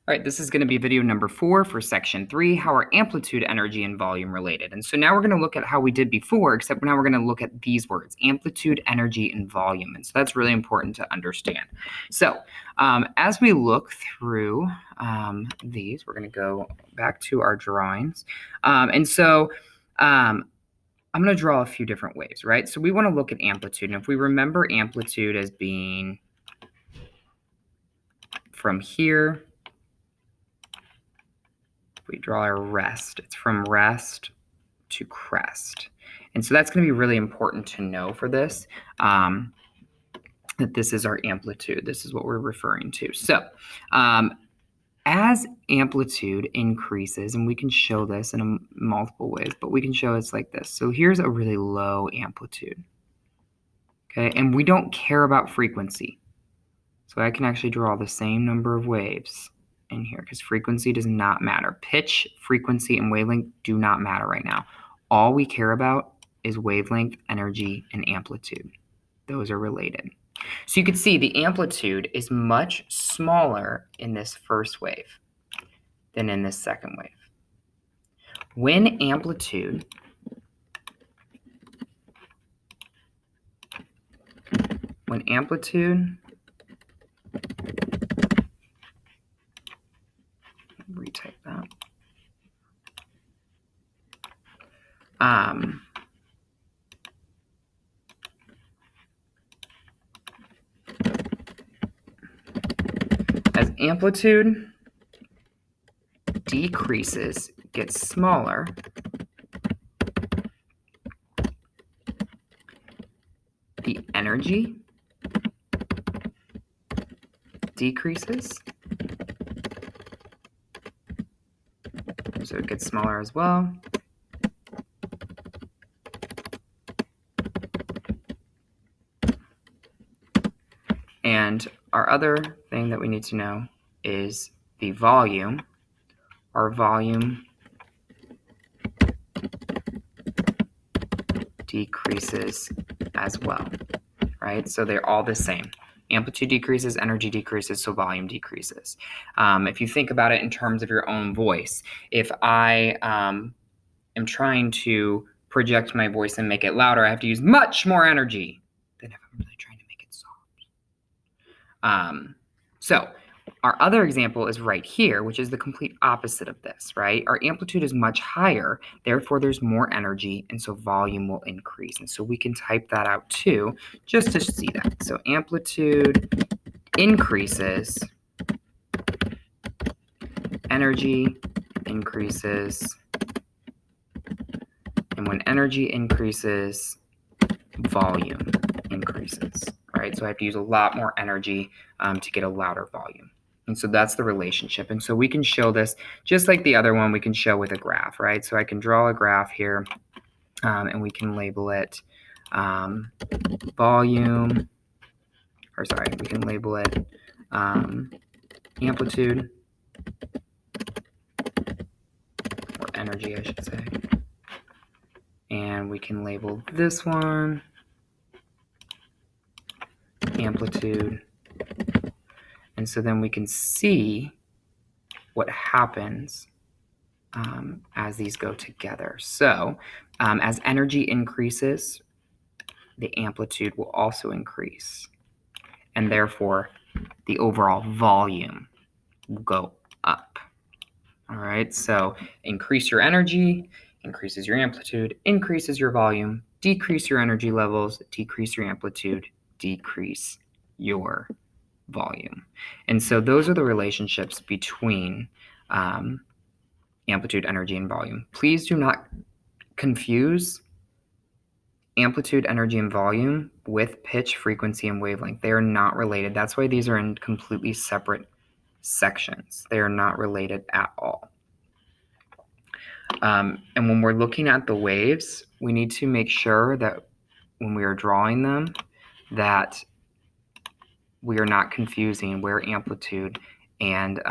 All right, this is going to be video number 4 for section 3, how are amplitude, energy, and volume related? And so now we're going to look at how we did before, except now we're going to look at these words, amplitude, energy, and volume. And so that's really important to understand. So as we look through these, we're going to go back to our drawings. I'm going to draw a few different waves, right? So we want to look at amplitude. And if we remember amplitude as being from here, we draw our rest, it's from rest to crest. And so that's going to be really important to know for this, that this is our amplitude. This is what we're referring to. So as amplitude increases, and we can show this in multiple ways, but we can show it's like this. So here's a really low amplitude. Okay, and we don't care about frequency. So I can actually draw the same number of waves in here because frequency does not matter. Pitch, frequency, and wavelength do not matter right now. All we care about is wavelength, energy, and amplitude. Those are related. So you can see the amplitude is much smaller in this first wave than in this second wave. When amplitude retype that. As amplitude decreases, gets smaller, the energy decreases. So it gets smaller as well. And our other thing that we need to know is the volume. Our volume decreases as well, right? So they're all the same. Amplitude decreases, energy decreases, so volume decreases. If you think about it in terms of your own voice, if I am trying to project my voice and make it louder, I have to use much more energy than if I'm really trying to make it soft. So our other example is right here, which is the complete opposite of this, right? Our amplitude is much higher, therefore there's more energy, and so volume will increase. And so we can type that out too, just to see that. So amplitude increases, energy increases, and when energy increases, volume increases, right? So I have to use a lot more energy to get a louder volume. And so that's the relationship. And so we can show this just like the other one, we can show with a graph, right? So I can draw a graph here and we can label it volume, or sorry, we can label it amplitude, or energy, I should say. And we can label this one amplitude. And so then we can see what happens as these go together. So as energy increases, the amplitude will also increase. And therefore, the overall volume will go up. All right, so increase your energy, increases your amplitude, increases your volume, decrease your energy levels, decrease your amplitude, decrease your volume. And so those are the relationships between amplitude, energy, and volume. Please do not confuse amplitude, energy, and volume with pitch, frequency, and wavelength. They are not related. That's why these are in completely separate sections. They are not related at all. And when we're looking at the waves, we need to make sure that when we are drawing them, that we are not confusing where amplitude and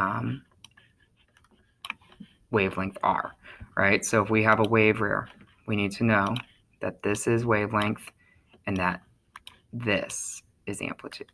wavelength are, right? So if we have a wave here, we need to know that this is wavelength and that this is amplitude.